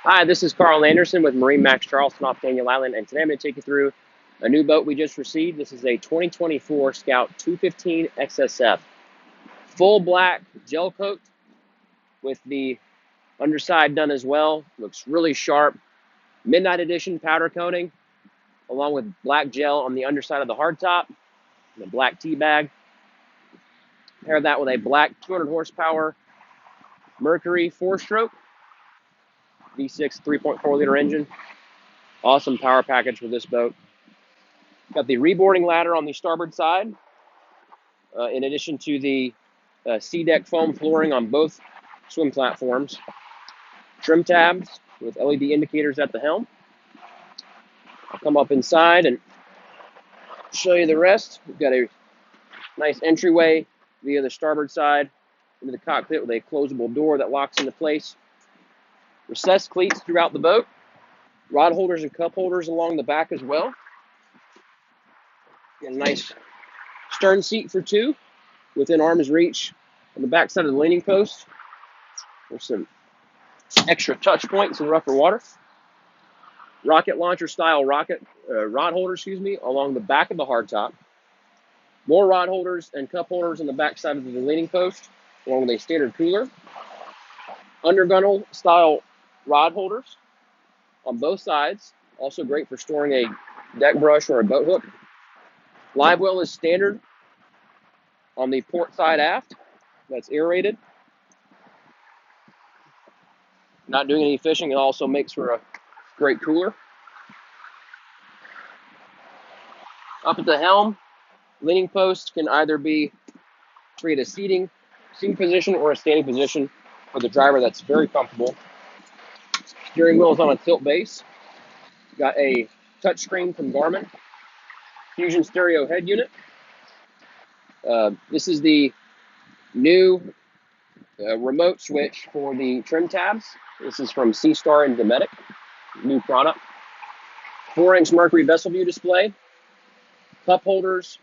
Hi, this is Carl Anderson with MarineMax Charleston off Daniel Island, and today I'm going to take you through a new boat we just received. This is a 2024 Scout 215 XSF. Full black gel coat with the underside done as well. Looks really sharp. Midnight edition powder coating, along with black gel on the underside of the hardtop, and a black T-bag. Pair that with a black 200 horsepower Mercury 4-stroke V6 3.4 liter engine. Awesome power package for this boat. Got the reboarding ladder on the starboard side, in addition to the C-deck foam flooring on both swim platforms. Trim tabs with LED indicators at the helm. I'll come up inside and show you the rest. We've got a nice entryway via the starboard side into the cockpit with a closable door that locks into place. Recessed cleats throughout the boat. Rod holders and cup holders along the back as well. Got a nice stern seat for two within arm's reach on the back side of the leaning post. There's some extra touch points in rougher water. Rocket launcher style rod holders, along the back of the hardtop. More rod holders and cup holders on the back side of the leaning post, along with a standard cooler. Undergunnel style rod holders on both sides, also great for storing a deck brush or a boat hook. Live well is standard on the port side aft. That's aerated. Not doing any fishing, it also makes for a great cooler. Up at the helm, leaning post can either be create a seating position or a standing position for the driver that's very comfortable. Steering wheel is on a tilt base. Got a touchscreen from Garmin. Fusion stereo head unit. This is the new remote switch for the trim tabs. This is from Seastar and Dometic, new product. 4-inch Mercury vessel view display. Cup holders,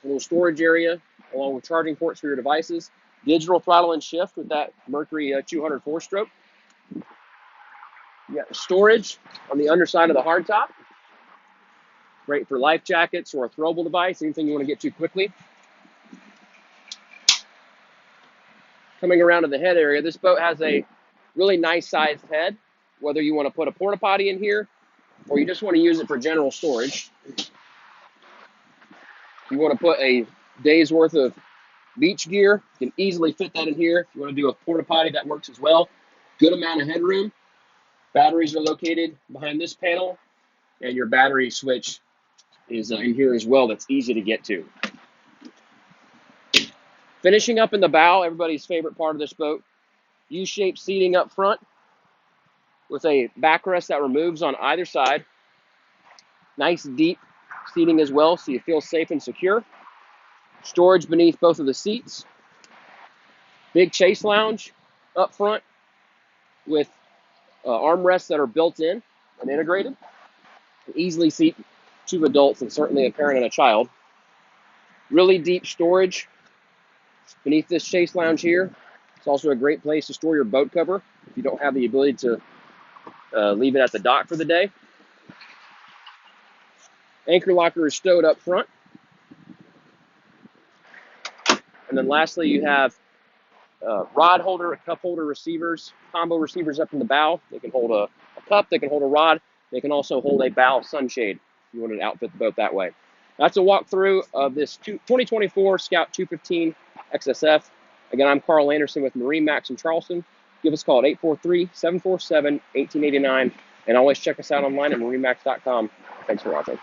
a little storage area, along with charging ports for your devices. Digital throttle and shift with that Mercury 200 4-stroke. You got storage on the underside of the hardtop. Great for life jackets or a throwable device, anything you want to get to quickly. Coming around to the head area, this boat has a really nice sized head, whether you want to put a porta potty in here or you just want to use it for general storage. You want to put a day's worth of beach gear, you can easily fit that in here. If you want to do a porta potty, that works as well. Good amount of headroom. Batteries are located behind this panel, and your battery switch is in here as well. That's easy to get to. Finishing up in the bow, everybody's favorite part of this boat, U-shaped seating up front with a backrest that removes on either side. Nice deep seating as well, so you feel safe and secure. Storage beneath both of the seats. Big chase lounge up front with armrests that are built in and integrated. Easily seat 2 adults and certainly a parent and a child. Really deep storage beneath this chase lounge here. It's also a great place to store your boat cover if you don't have the ability to leave it at the dock for the day. Anchor locker is stowed up front. And then lastly, you have rod holder, cup holder receivers, combo receivers up in the bow. They can hold a cup, they can hold a rod, they can also hold a bow sunshade if you wanted to outfit the boat that way. That's a walkthrough of this 2024 Scout 215 XSF. Again, I'm Carl Anderson with MarineMax in Charleston. Give us a call at 843-747-1889, and always check us out online at marinemax.com. Thanks for watching.